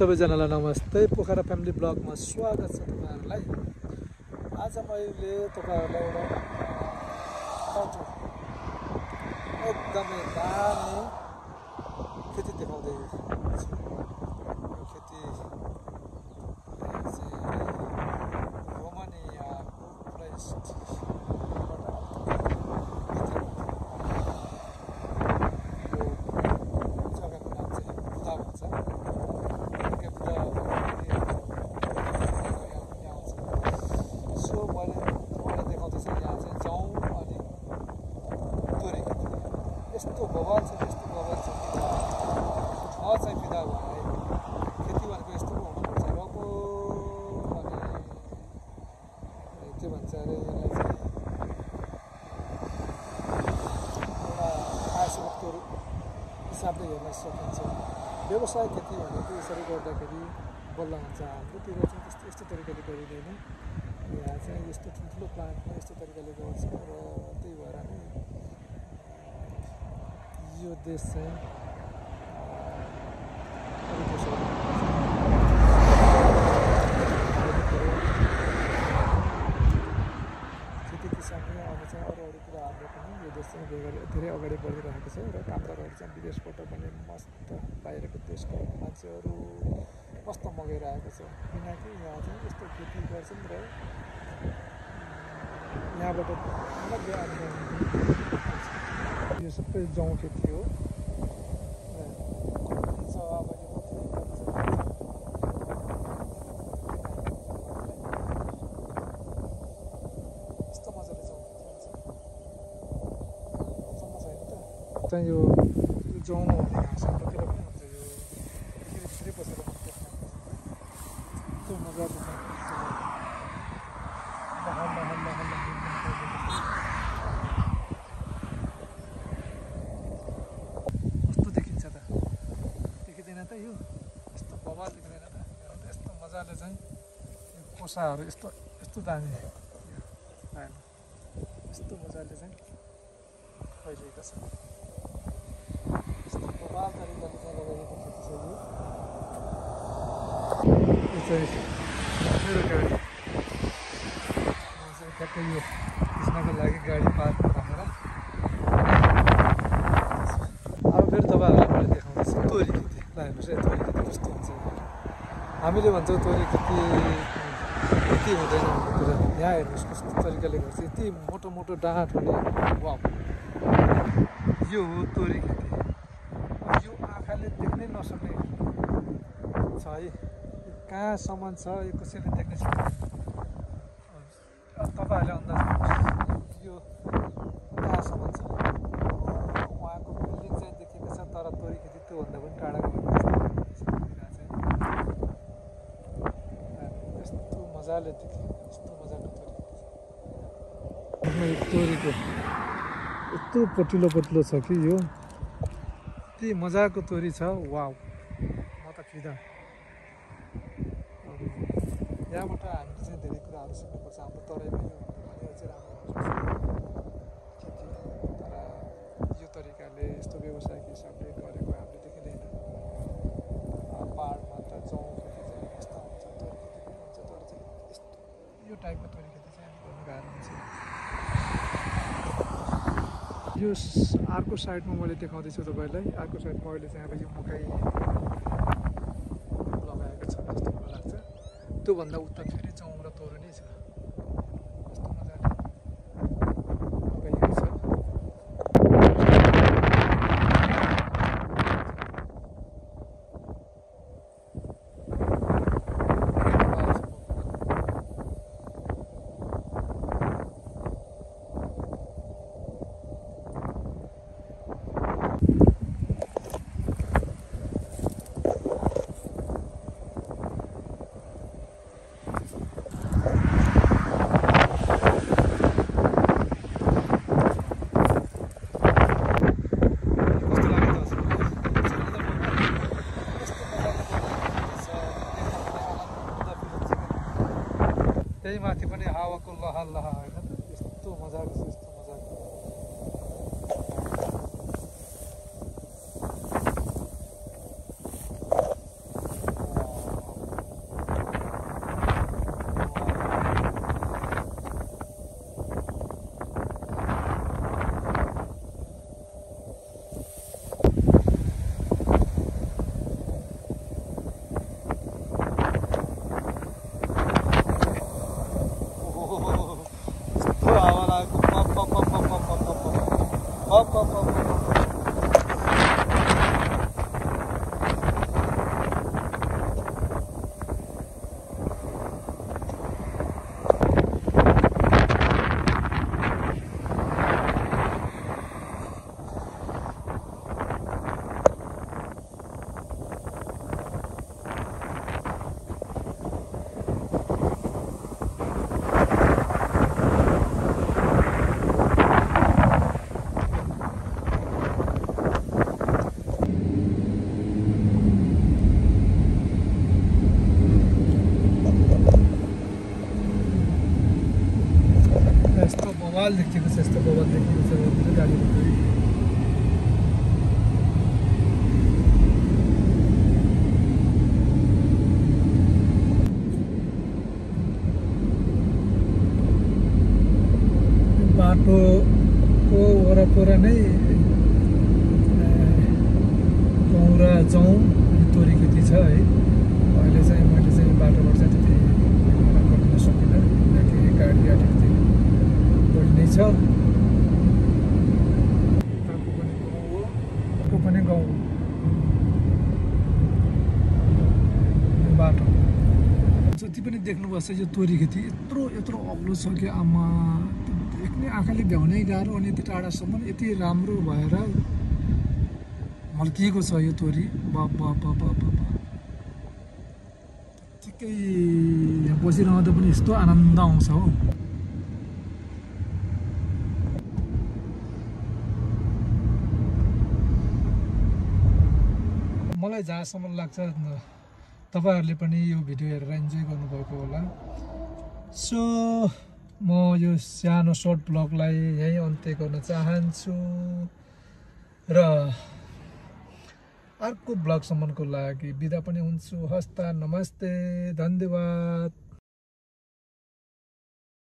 सबैजनालाई नमस्ते। पोखरा फ्यामिली ब्लगमा स्वागत छ तपाईहरुलाई। आज मैले तपाईहरुलाई एउटा एकदमै दामी खेती देखाउँदै छु। खेती रोमानियाको प्लेस्ट यस्तो बवाल छ म चाहिँ फिदा भए खेती भनेको यस्तो पो हुनुपर्छ रको अनि के भन्छ अरे यसलाई चाहिँ एउटा आशको हिसाबले हेर्न सकिन्छ। व्यवसाय खेती भनेको यसरी गर्दाखेरि बल्ल हुन्छ। हाम्रोतिर चाहिँ यस्तो तरिकाले गरिँदैन। यहाँ चाहिँ यस्तो ठुल्ठुलो प्लान्टमा यस्तो तरिकाले गर्छ र त्यही भएर नै यो देश चाहिँ खेती किसानले अब चाहिँ अरू कुराहरूले पनि यो देश चाहिँ धेरै अगाडि बढिरहेको छ र कामदारहरू चाहिँ विदेशबाट पनि मस्त बाहिरको देशको मान्छेहरू मस्त मगाइरहेको छ। किनकि यहाँ चाहिँ यस्तो खेती गर्छन् र यहाँबाट मध्य आम्दानी यो सबै जौ खेती हो। यस्तो मजाले जौ खेती हुन्छ। चाहिँ यो जौ नहुने घाँस हाम्रोतिर पनि हुन्छ। यो भित्रै बसेर त्यो मजाले यो यस्तो बवाल देख्दैन त। यस्तो मजाले चाहिँ यो कोसाहरू यस्तो दामी यस्तो मजाले चाहिँ भइरहेको छ। यस्तो बवाल तरिकाले चाहिँ लगाइएको खेती छ यो चाहिँ मेरो गाडी चाहिँ ठ्याक्कै यो त्यसमाको लागि गाडी पार्क राखेर अब फेरि तपाईँहरूलाई मैले देखाउँदैछु तोरी खेती। हेर्नुहोस् है तोरी खेती कस्तो हुन्छ। हामीले भन्छौँ तोरी खेती हुँदैन भन्ने कुरा। यहाँ हेर्नुहोस् कस्तो तरिकाले गर्छ। यति मोटो मोटो डाँठ हुने वाउ यो हो तोरी खेती। यो आँखाले देख्नै नसक्ने छ है। कहाँसम्म छ यो कसैले देख्नै सक्दैन। तपाईँहरूले अन्दाज गर्नुहोस् यो कहाँसम्म छ। उहाँको बिल्डिङ चाहिँ देखेको छ तर तोरी खेती त्योभन्दा पनि टाढाको यस्तो मजाले देखेँ। यस्तो मजाको तोरीको यस्तो पटिलो पटिलो छ कि यो यति मजाको तोरी छ। वाउ म त फिदा। यहाँबाट हामीले चाहिँ धेरै कुराहरू सिक्नुपर्छ। हाम्रो तराईमा यो भने अझै राम्रो खेती तर यो तरिकाले यस्तो व्यवसायिक हिसाबले गरेको हामीले देखिँदैन। पाहाडमा त जौ खेती चाहिँ यस्तो हुन्छ तोरी खेती पनि हुन्छ तर चाहिँ यस्तो यो टाइपको तोरी खेती चाहिँ हामी गर्नु गाह्रो हुन्छ। यो अर्को साइडमा मैले देखाउँदैछु तपाईँलाई। अर्को साइडमा अहिले चाहिँ अब यो मकै लगाएको छ जस्तो मलाई लाग्छ। त्योभन्दा उता फेरि जौ र तोरी नै छ। यस्तो मजाले लगाइएको छ। त्यही माथि पनि हावाको लहा लहा होइन त यस्तो मजाको छ यस्तो मजाको अप अप अप बवाल देखेको छ यस्तो बवाल देखेको छ मेरो गाडी बाटोको वरपर नै गहुँ र जौँ अनि तोरी खेती छ है अहिले चाहिँ मैले चाहिँ बाटोबाट चाहिँ त्यति गर्न सकिनँ किनकि गाडी अलिकति बढी छ पनि गाउँ बाटो जति पनि देख्नुभएको छ यो तोरी खेती यत्रो यत्रो अग्लो छ कि आमा देख्ने आँखाले भ्याउनै गाह्रो अनि यति टाढासम्म यति राम्रो भएर मल्किएको छ यो तोरी बाप बाप बाप बाप ठिकै यहाँ बसिरहँदा पनि यस्तो आनन्द आउँछ हो मलाई जहाँसम्म लाग्छ तपाईहरुले पनि यो भिडियो हेरेर इन्जोय गर्नुभएको होला सो म यो सानो सर्ट ब्लगलाई यही अन्त्य गर्न चाहन्छु र अर्को ब्लगसम्मको लागि बिदा पनि हुन्छु हस्ता नमस्ते धन्यवाद।